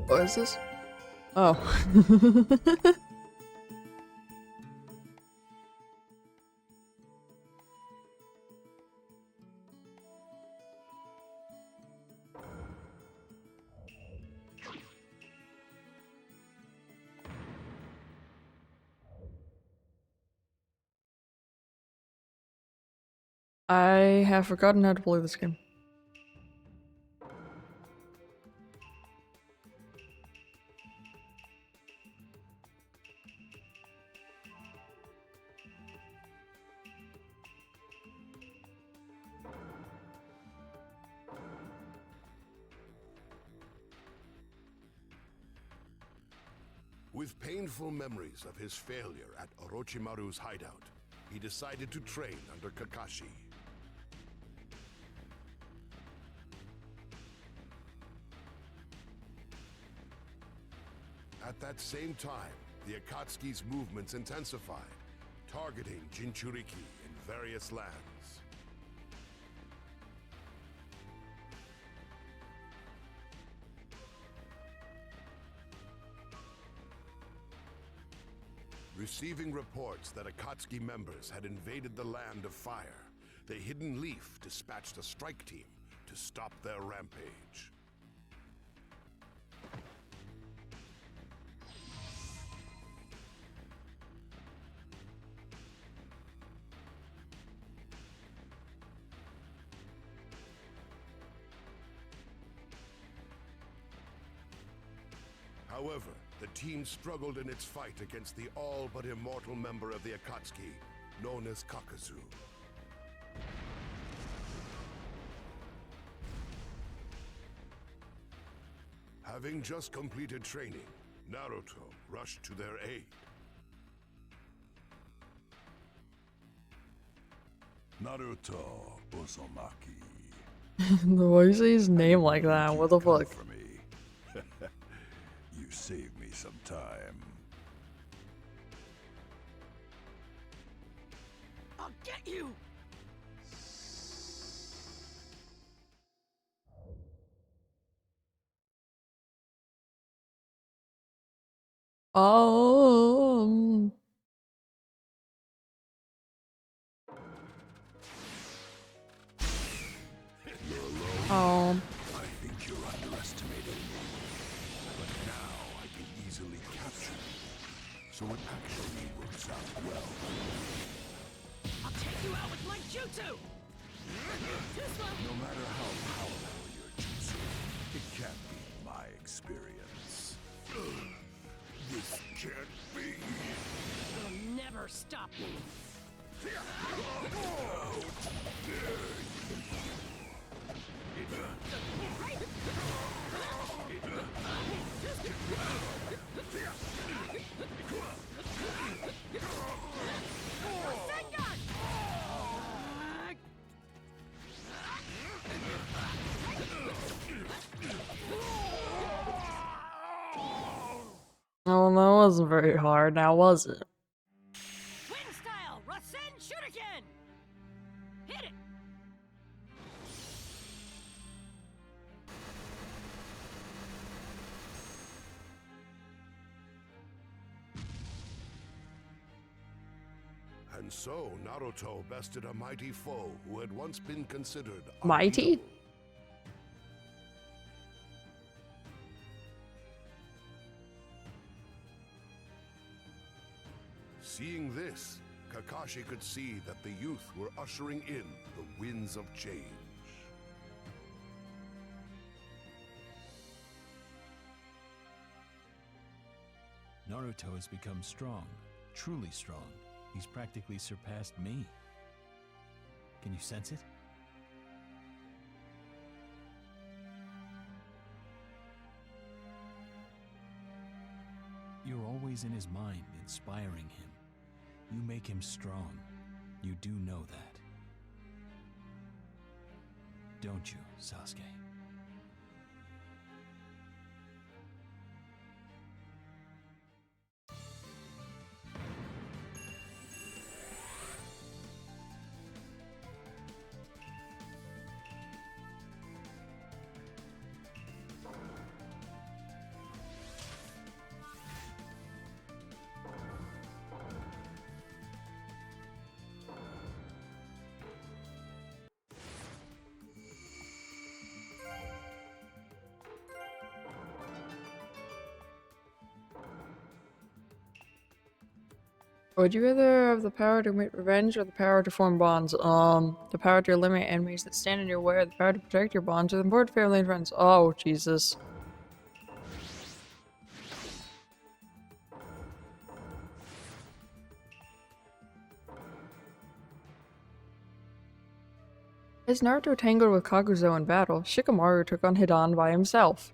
What is this? Oh. I have forgotten how to play this game. With painful memories of his failure at Orochimaru's hideout, he decided to train under Kakashi. At that same time, the Akatsuki's movements intensified, targeting Jinchuriki in various lands. Receiving reports that Akatsuki members had invaded the Land of Fire, the Hidden Leaf dispatched a strike team to stop their rampage. However, the team struggled in its fight against the all but immortal member of the Akatsuki, known as Kakazu. Having just completed training, Naruto rushed to their aid. Naruto Uzumaki. Why you say his name like that? What the fuck? For me. You saved me some time. I'll get you! Oh. Oh. I think you're underestimating me. But now I can easily capture you. So it actually works out well. I'll take you out with my jutsu! No matter how powerful your jutsu, it can't beat my experience. This can't be. You'll never stop me! Oh, that wasn't very hard, now was it? Twin style! Rasen Shuriken! Hit it! And so, Naruto bested a mighty foe who had once been considered Mighty? unbeatable. Seeing this, Kakashi could see that the youth were ushering in the winds of change. Naruto has become strong, truly strong. He's practically surpassed me. Can you sense it? You're always in his mind, inspiring him. You make him strong. You do know that. Don't you, Sasuke? Would you rather have the power to commit revenge or the power to form bonds? The power to eliminate enemies that stand in your way, or the power to protect your bonds with important family and friends. Oh, Jesus. As Naruto tangled with Kakuzo in battle, Shikamaru took on Hidan by himself.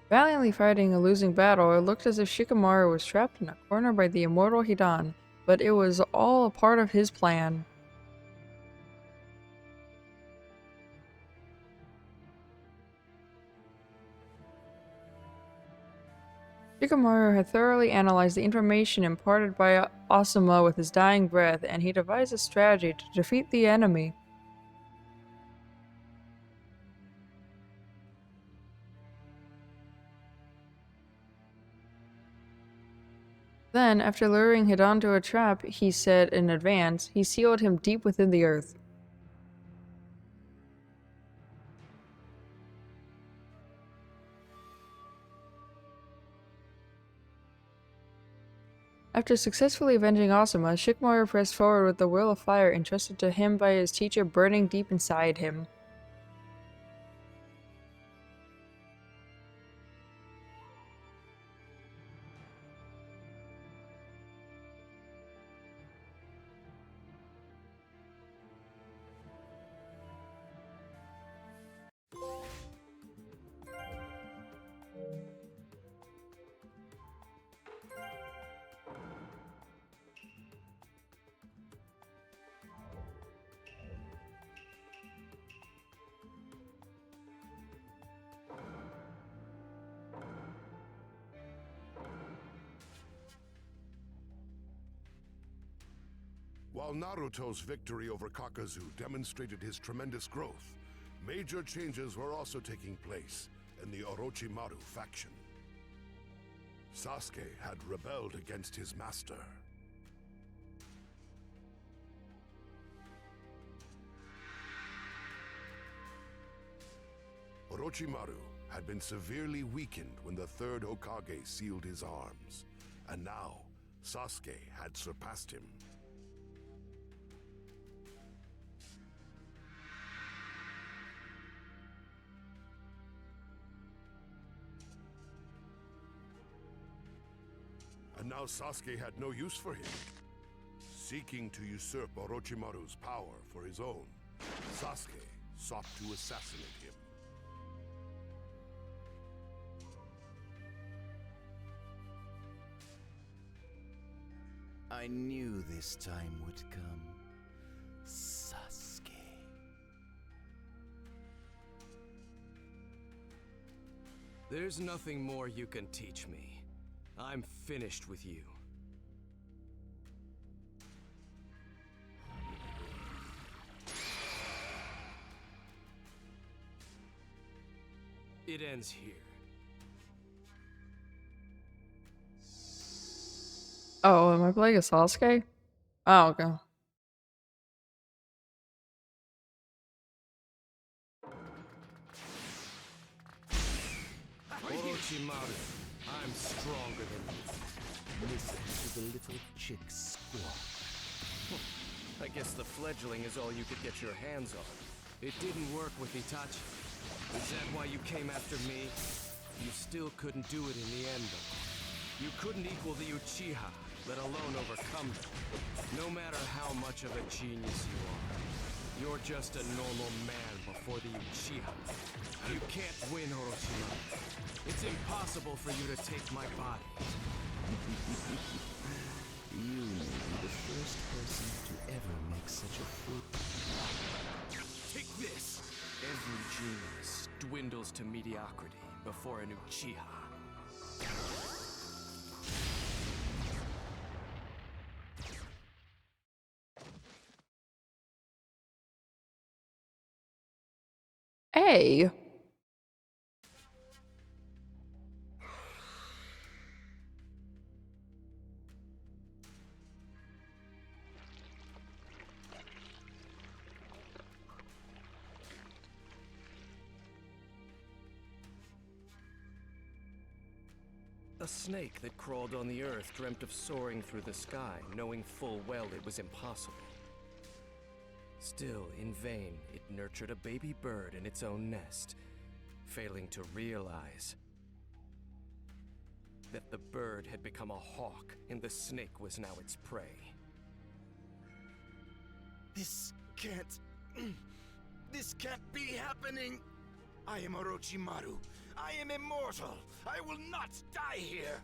Valiantly fighting a losing battle, it looked as if Shikamaru was trapped in a corner by the immortal Hidan, but it was all a part of his plan. Shikamaru had thoroughly analyzed the information imparted by Asuma with his dying breath, and he devised a strategy to defeat the enemy. Then, after luring Hidan to a trap he set in advance, he sealed him deep within the earth. After successfully avenging Asuma, Shikamaru pressed forward with the will of fire entrusted to him by his teacher burning deep inside him. While Naruto's victory over Kakazu demonstrated his tremendous growth, major changes were also taking place in the Orochimaru faction. Sasuke had rebelled against his master. Orochimaru had been severely weakened when the third Hokage sealed his arms, and now Sasuke had surpassed him. And now Sasuke had no use for him. Seeking to usurp Orochimaru's power for his own, Sasuke sought to assassinate him. I knew this time would come, Sasuke. There's nothing more you can teach me. I'm finished with you. It ends here. Oh, am I playing a Sasuke? Oh, okay. Orochimaru, I'm stronger than you. Listen to the little chick squawk. I guess the fledgling is all you could get your hands on. It didn't work with Itachi. Is that why you came after me? You still couldn't do it in the end, though. You couldn't equal the Uchiha, let alone overcome them. No matter how much of a genius you are, you're just a normal man before the Uchiha. You can't win, Orochimaru. It's impossible for you to take my body. You may be the first person to ever make such a fool. Take this! Every genius dwindles to mediocrity before an Uchiha. Hey! A snake that crawled on the earth dreamt of soaring through the sky, knowing full well it was impossible. Still, in vain, it nurtured a baby bird in its own nest, failing to realize that the bird had become a hawk and the snake was now its prey. This can't be happening! I am Orochimaru. I am immortal. I will not die here.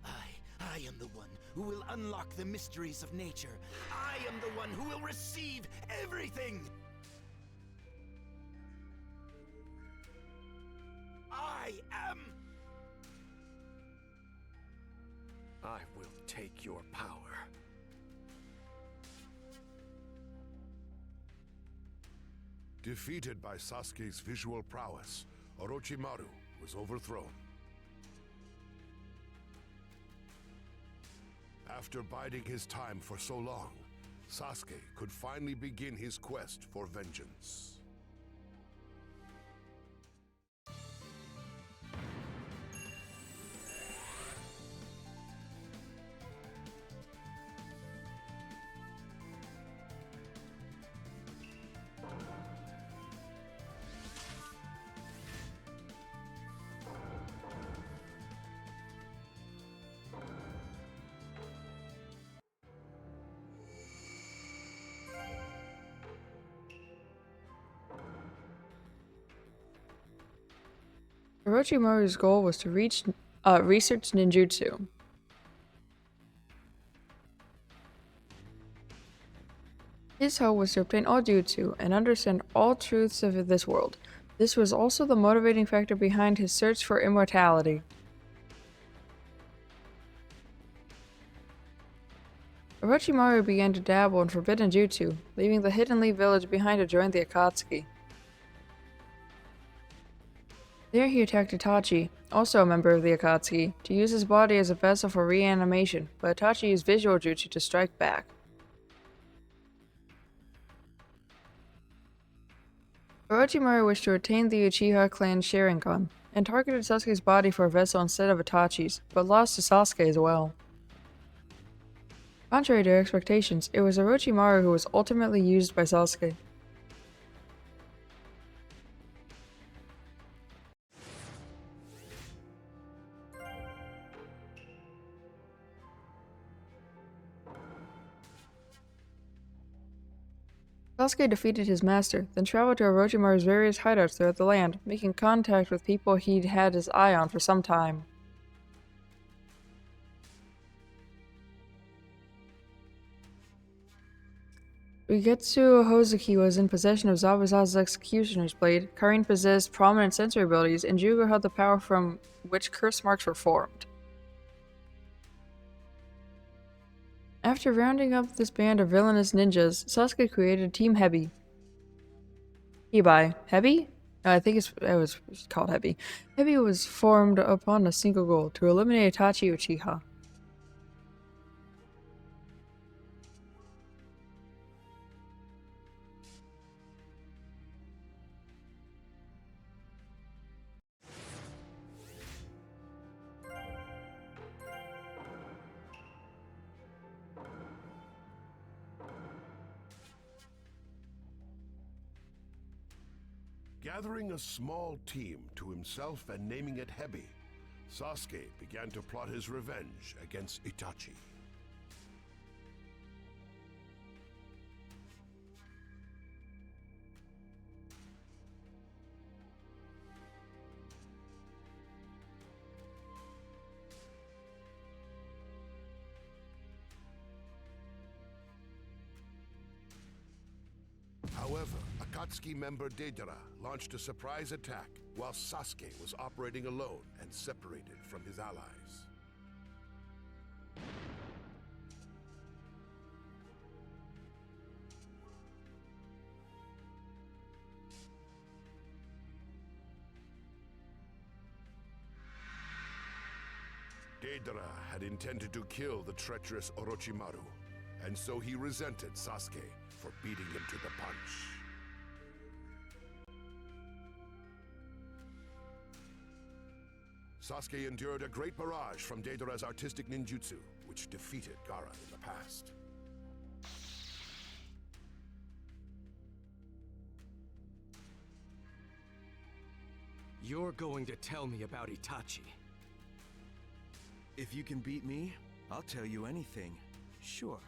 I am the one who will unlock the mysteries of nature. I am the one who will receive everything. I will take your power. Defeated by Sasuke's visual prowess, Orochimaru was overthrown. After biding his time for so long, Sasuke could finally begin his quest for vengeance. Orochimaru's goal was to research ninjutsu. His hope was to obtain all jutsu and understand all truths of this world. This was also the motivating factor behind his search for immortality. Orochimaru began to dabble in forbidden jutsu, leaving the Hidden Leaf village behind to join the Akatsuki. There he attacked Itachi, also a member of the Akatsuki, to use his body as a vessel for reanimation, but Itachi used visual jutsu to strike back. Orochimaru wished to retain the Uchiha clan's Sharingan, and targeted Sasuke's body for a vessel instead of Itachi's, but lost to Sasuke as well. Contrary to expectations, it was Orochimaru who was ultimately used by Sasuke. Sasuke defeated his master, then traveled to Orochimaru's various hideouts throughout the land, making contact with people he'd had his eye on for some time. Ugetsu Hozuki was in possession of Zabuza's Executioner's Blade, Karin possessed prominent sensory abilities, and Jugo held the power from which curse marks were formed. After rounding up this band of villainous ninjas, Sasuke created Team Hebi. Hebi. Hebi? No, I think it was called Hebi. Hebi was formed upon a single goal, to eliminate Itachi Uchiha. Gathering a small team to himself and naming it Hebi, Sasuke began to plot his revenge against Itachi. However, Akatsuki member Deidara launched a surprise attack while Sasuke was operating alone and separated from his allies. Deidara had intended to kill the treacherous Orochimaru, and so he resented Sasuke for beating him to the punch. Sasuke endured a great barrage from Deidara's artistic ninjutsu, which defeated Gaara in the past. You're going to tell me about Itachi. If you can beat me, I'll tell you anything. Sure.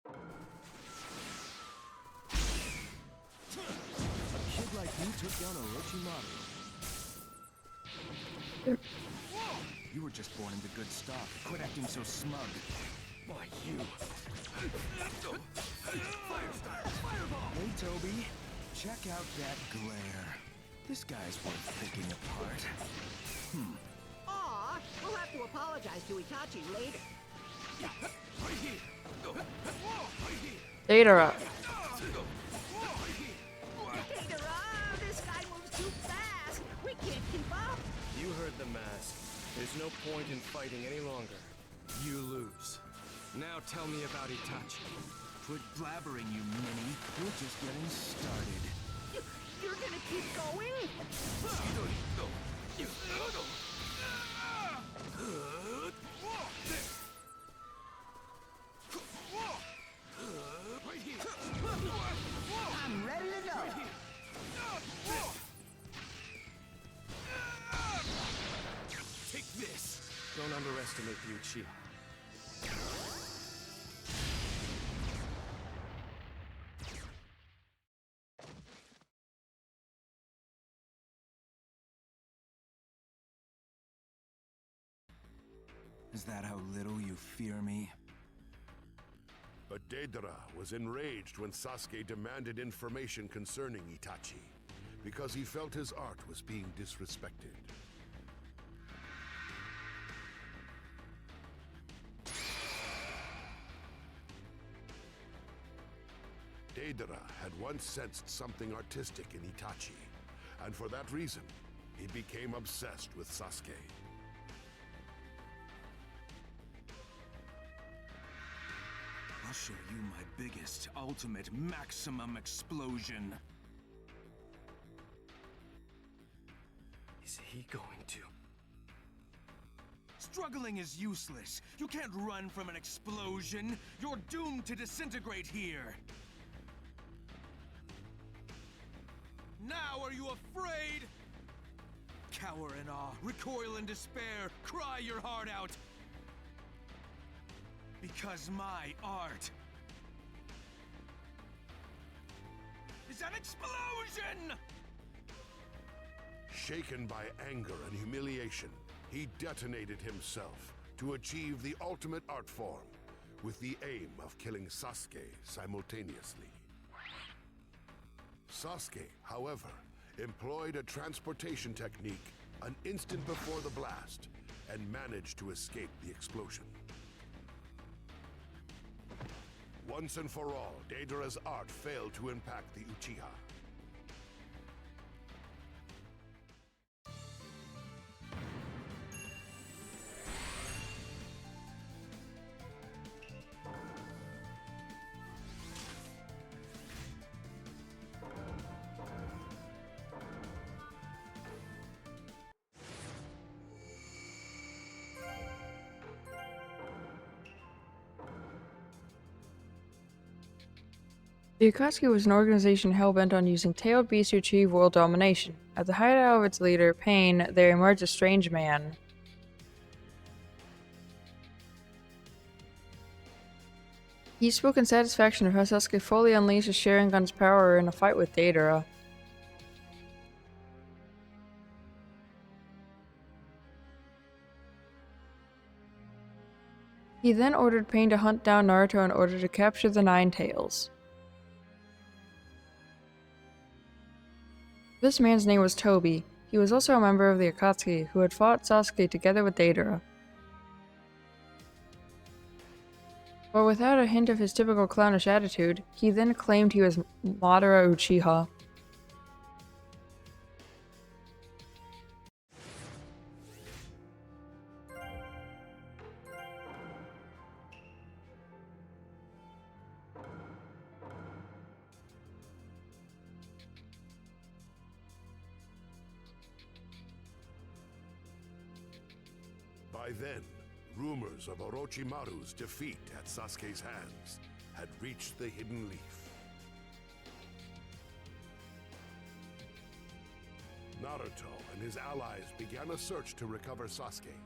A kid like you took down Orochimaru. You were just born into good stuff. Quit acting so smug. Why, you... Hey, Toby. Check out that glare. This guy's worth picking apart. Aw, we'll have to apologize to Itachi later. Deidara. Deidara, this guy moves too fast. We can't keep up. You heard the mask. There's no point in fighting any longer. You lose. Now tell me about Itachi. Quit blabbering, you ninny. We're just getting started. You're gonna keep going? I'm ready to go. Take this! Don't underestimate the Uchiha. Is that how little you fear me? But Deidara was enraged when Sasuke demanded information concerning Itachi, because he felt his art was being disrespected. Deidara had once sensed something artistic in Itachi, and for that reason, he became obsessed with Sasuke. I'll show you my biggest, ultimate, maximum explosion. Is he going to? Struggling is useless. You can't run from an explosion. You're doomed to disintegrate here. Now are you afraid? Cower in awe, recoil in despair, cry your heart out. Because my art is an explosion! Shaken by anger and humiliation, he detonated himself to achieve the ultimate art form, with the aim of killing Sasuke simultaneously. Sasuke, however, employed a transportation technique an instant before the blast and managed to escape the explosion. Once and for all, Deidara's art failed to impact the Uchiha. The Akatsuki was an organization hell-bent on using tailed beasts to achieve world domination. At the hideout of its leader, Pain, there emerged a strange man. He spoke in satisfaction of how Sasuke fully unleashed his Sharingan's power in a fight with Deidara. He then ordered Pain to hunt down Naruto in order to capture the Nine Tails. This man's name was Toby. He was also a member of the Akatsuki, who had fought Sasuke together with Deidara. But without a hint of his typical clownish attitude, he then claimed he was Madara Uchiha. By then, rumors of Orochimaru's defeat at Sasuke's hands had reached the Hidden Leaf. Naruto and his allies began a search to recover Sasuke,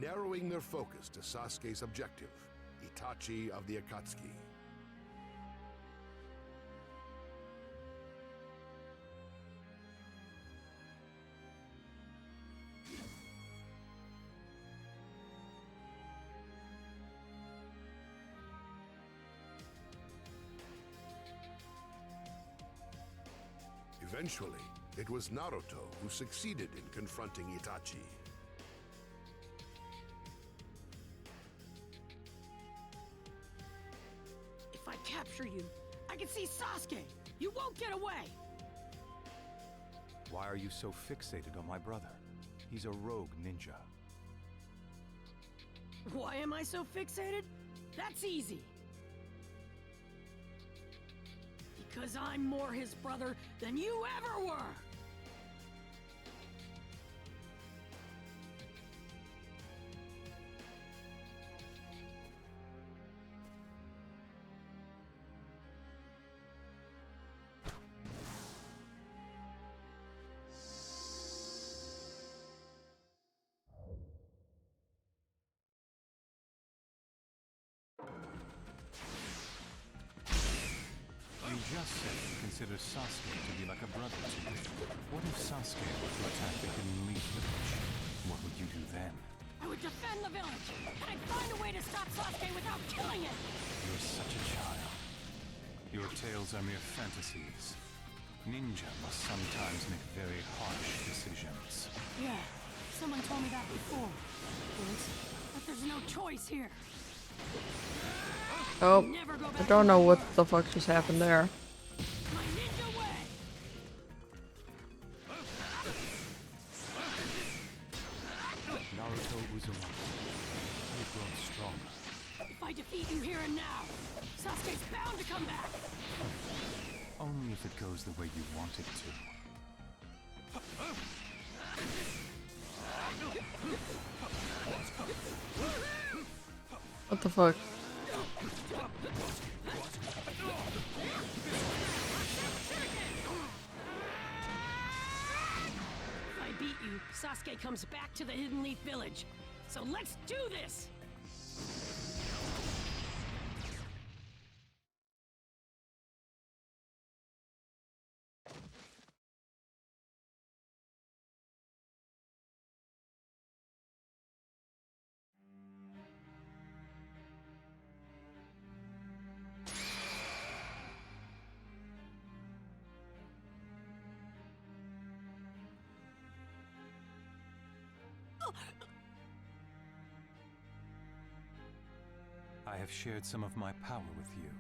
narrowing their focus to Sasuke's objective, Itachi of the Akatsuki. Eventually, it was Naruto who succeeded in confronting Itachi. If I capture you, I can see Sasuke! You won't get away! Why are you so fixated on my brother? He's a rogue ninja. Why am I so fixated? That's easy. Because I'm more his brother than you ever were! You just said you consider Sasuke to be like a brother to you. What if Sasuke were to attack the Hidden Leaf village? What would you do then? I would defend the village, and I'd find a way to stop Sasuke without killing it! You're such a child. Your tales are mere fantasies. Ninja must sometimes make very harsh decisions. Yeah, someone told me that before. But there's no choice here. Oh, Never go I back don't to know my what world. the fuck just happened there. My ninja way! Naruto Uzumaki, you've grown stronger. If I defeat you here and now, Sasuke's bound to come back! Only if it goes the way you want it to. What the fuck? If I beat you, Sasuke comes back to the Hidden Leaf Village. So let's do this! I have shared some of my power with you.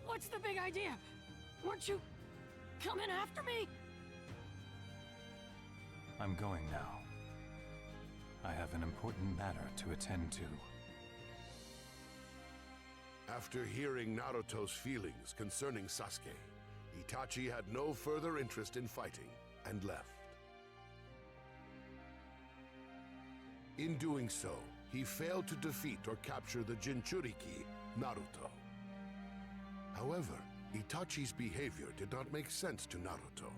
What's the big idea? Weren't you coming after me? I'm going now. I have an important matter to attend to. After hearing Naruto's feelings concerning Sasuke, Itachi had no further interest in fighting and left. In doing so, he failed to defeat or capture the Jinchuriki, Naruto. However, Itachi's behavior did not make sense to Naruto.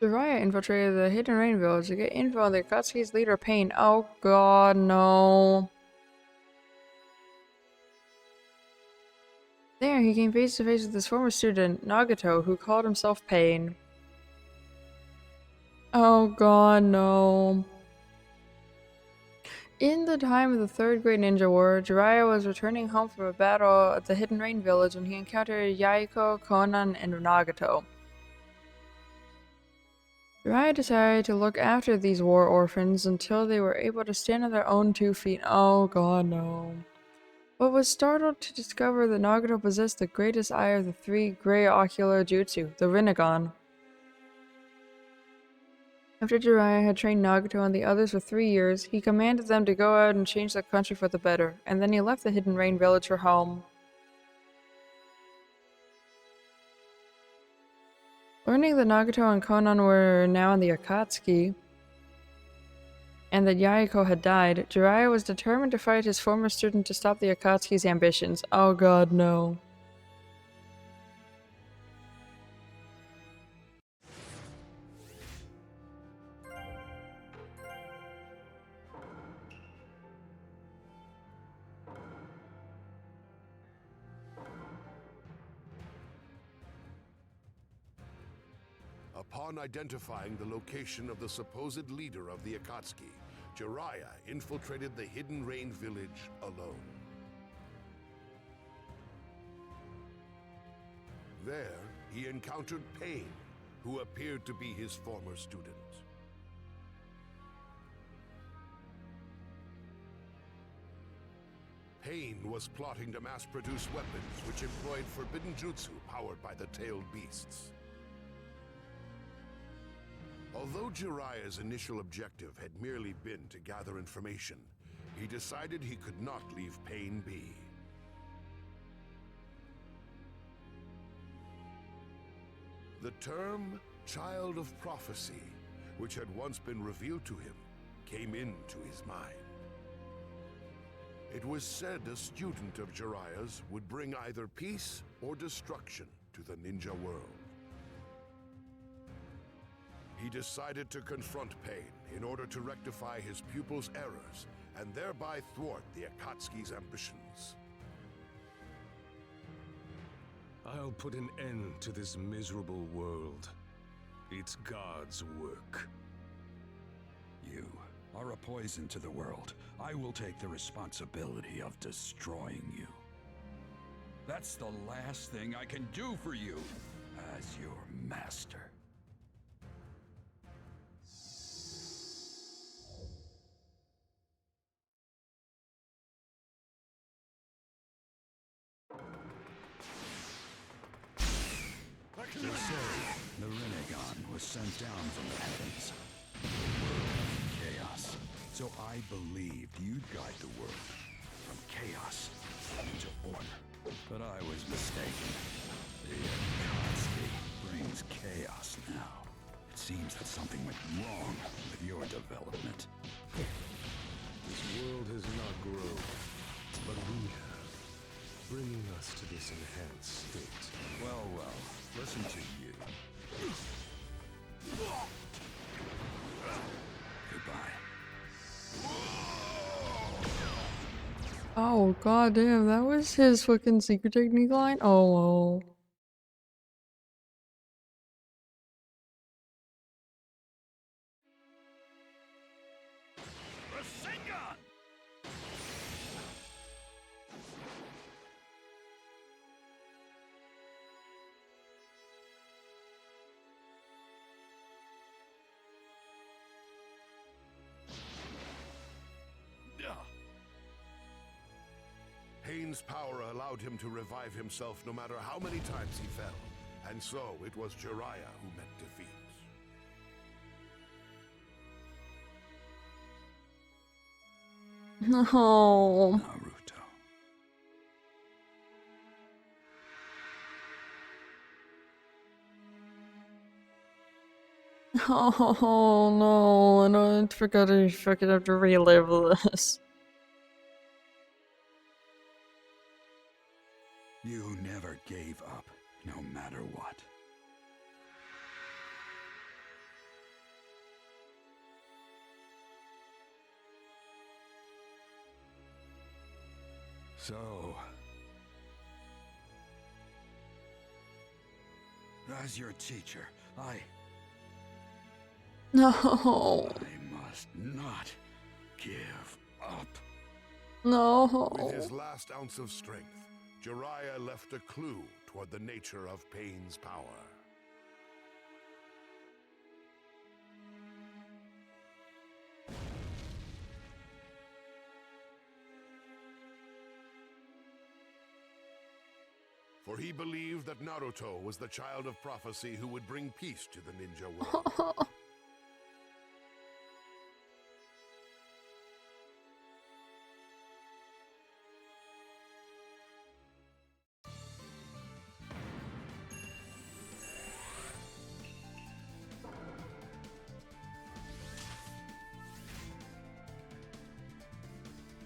Jiraiya infiltrated the Hidden Rain Village to get info on the Akatsuki's leader, Pain. Oh god, no. There, he came face to face with his former student, Nagato, who called himself Pain. Oh god, no. In the time of the Third Great Ninja War, Jiraiya was returning home from a battle at the Hidden Rain Village when he encountered Yaiko, Konan, and Nagato. Jiraiya decided to look after these war orphans until they were able to stand on their own 2 feet. Oh god, no. But was startled to discover that Nagato possessed the greatest eye of the 3 gray ocular jutsu, the Rinnegan. After Jiraiya had trained Nagato and the others for 3 years, he commanded them to go out and change the country for the better, and then he left the Hidden Rain village for home. Learning that Nagato and Konan were now in the Akatsuki, and that Yaiko had died, Jiraiya was determined to fight his former student to stop the Akatsuki's ambitions. Oh god, no. Upon identifying the location of the supposed leader of the Akatsuki, Jiraiya infiltrated the Hidden Rain village alone. There, he encountered Pain, who appeared to be his former student. Pain was plotting to mass-produce weapons which employed forbidden jutsu powered by the tailed beasts. Although Jiraiya's initial objective had merely been to gather information, he decided he could not leave Pain be. The term Child of Prophecy, which had once been revealed to him, came into his mind. It was said a student of Jiraiya's would bring either peace or destruction to the ninja world. He decided to confront Pain in order to rectify his pupil's errors and thereby thwart the Akatsuki's ambitions. I'll put an end to this miserable world. It's God's work. You are a poison to the world. I will take the responsibility of destroying you. That's the last thing I can do for you as your master. They say the Rinnegan was sent down from the heavens, the world of chaos. So I believed you'd guide the world from chaos into order. But I was mistaken. The Akatsuki brings chaos now. It seems that something went wrong with your development. This world has not grown, but we have, bringing us to this enhanced state. Well, listen to you. Goodbye. Oh god damn, that was his fucking secret technique line? Oh well. Pain's power allowed him to revive himself no matter how many times he fell, and so it was Jiraiya who met defeat. No. Naruto. Oh no, and I forgot I fucking have to relive this. You never gave up, no matter what. So, as your teacher, No. I must not give up. No. With his last ounce of strength, Jiraiya left a clue toward the nature of pain's power. For he believed that Naruto was the child of prophecy who would bring peace to the ninja world.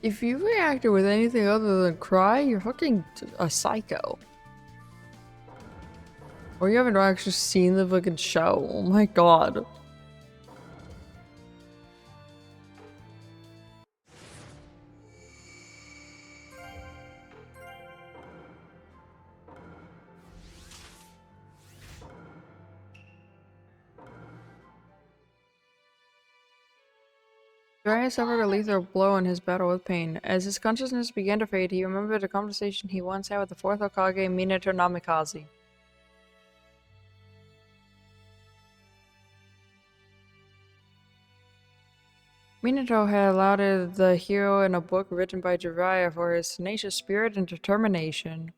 If you reacted with anything other than cry, you're fucking a psycho. Or you haven't actually seen the fucking show. Oh my god. Jiraiya suffered a lethal blow in his battle with pain. As his consciousness began to fade, he remembered a conversation he once had with the fourth Hokage, Minato Namikaze. Minato had lauded the hero in a book written by Jiraiya for his tenacious spirit and determination.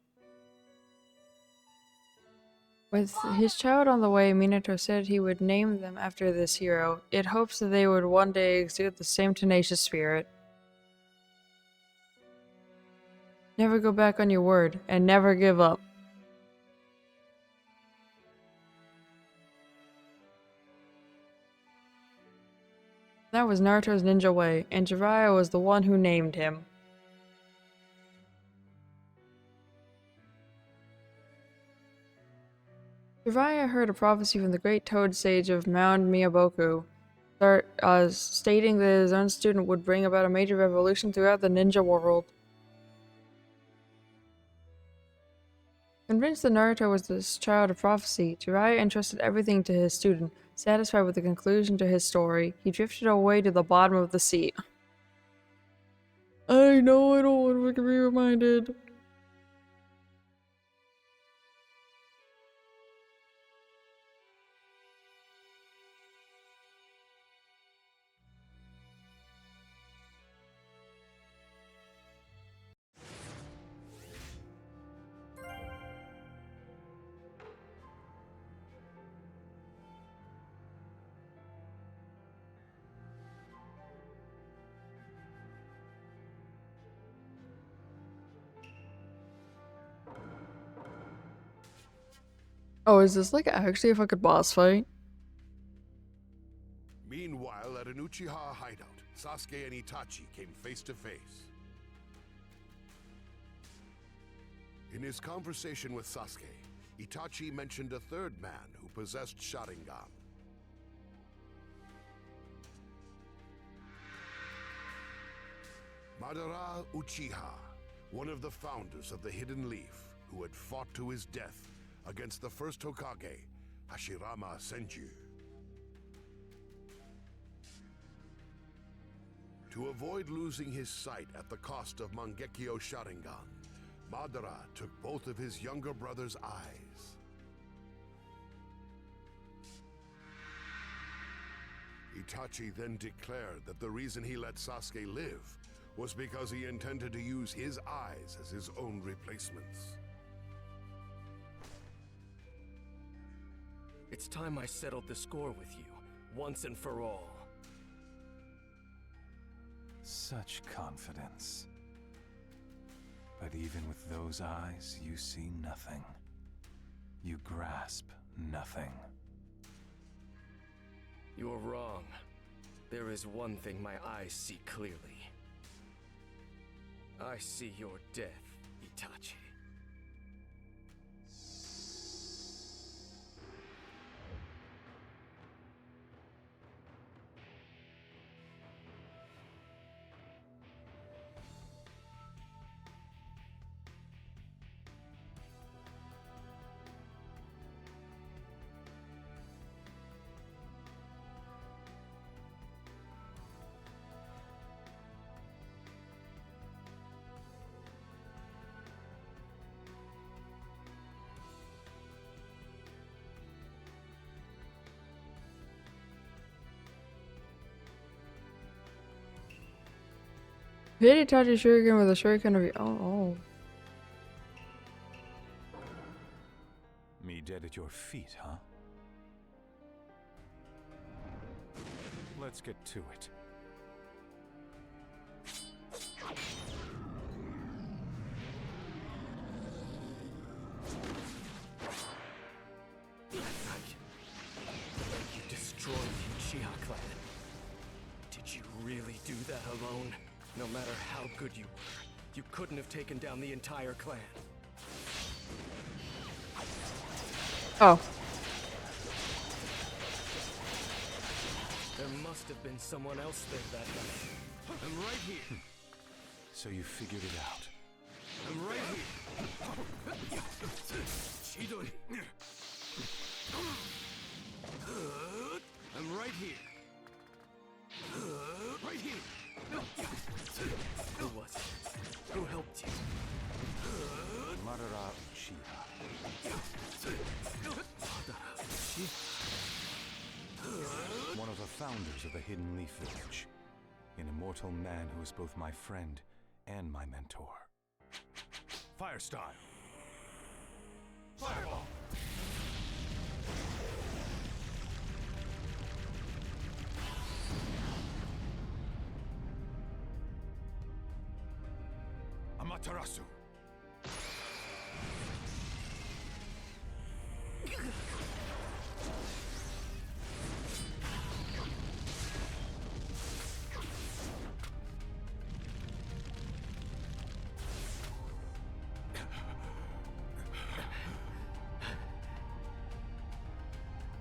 With his child on the way, Minato said he would name them after this hero. It hopes that they would one day exude the same tenacious spirit. Never go back on your word, and never give up. That was Naruto's ninja way, and Jiraiya was the one who named him. Jiraiya heard a prophecy from the great toad sage of Mount Miyaboku, stating that his own student would bring about a major revolution throughout the ninja world. Convinced that Naruto was this child of prophecy, Jiraiya entrusted everything to his student. Satisfied with the conclusion to his story, he drifted away to the bottom of the sea. I know I don't want to be reminded. Oh, is this like actually a fucking boss fight? Meanwhile, at an Uchiha hideout, Sasuke and Itachi came face to face. In his conversation with Sasuke, Itachi mentioned a third man who possessed Sharingan. Madara Uchiha, one of the founders of the Hidden Leaf, who had fought to his death against the first Hokage, Hashirama Senju. To avoid losing his sight at the cost of Mangekyo Sharingan, Madara took both of his younger brother's eyes. Itachi then declared that the reason he let Sasuke live was because he intended to use his eyes as his own replacements. It's time I settled the score with you, once and for all. Such confidence. But even with those eyes, you see nothing. You grasp nothing. You're wrong. There is one thing my eyes see clearly. I see your death, Itachi. Hit Itachi Shuriken with a shuriken of your oh. Me dead at your feet, huh? Let's get to it. You destroyed the Uchiha clan. Did you really do that alone? No matter how good you were, you couldn't have taken down the entire clan. Oh. There must have been someone else there that night. I'm right here. So you figured it out. I'm right here. Chidori. I'm right here. Right here. Who was it? Who helped you? Madara Uchiha. Madara Uchiha? One of the founders of the Hidden Leaf Village. An immortal man who is both my friend and my mentor. Fire style. Fireball. Amaterasu.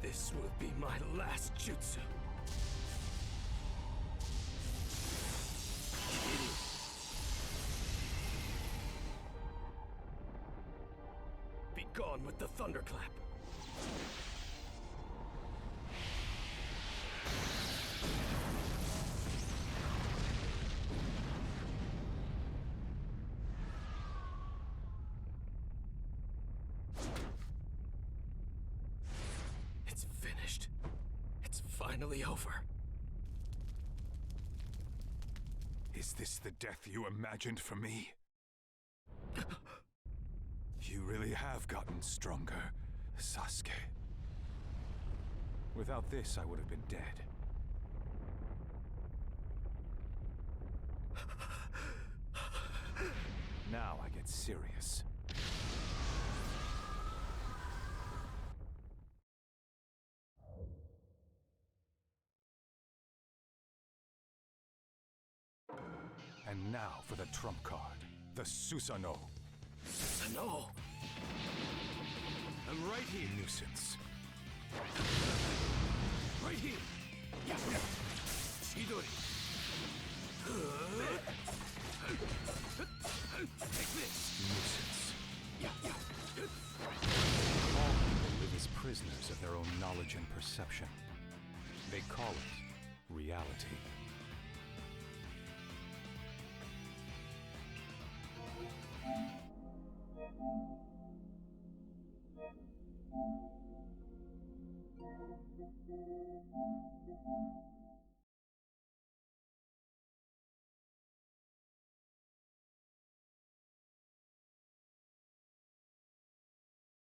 This will be my last jutsu. Be gone with the thunderclap. It's finished. It's finally over. Is this the death you imagined for me? You really have gotten stronger, Sasuke. Without this, I would have been dead. Now I get serious. And now for the trump card, the Susanoo. Susanoo! I'm right here. Nuisance. Right here. Chidori. Take this. Nuisance. All people live as prisoners of their own knowledge and perception. They call it reality.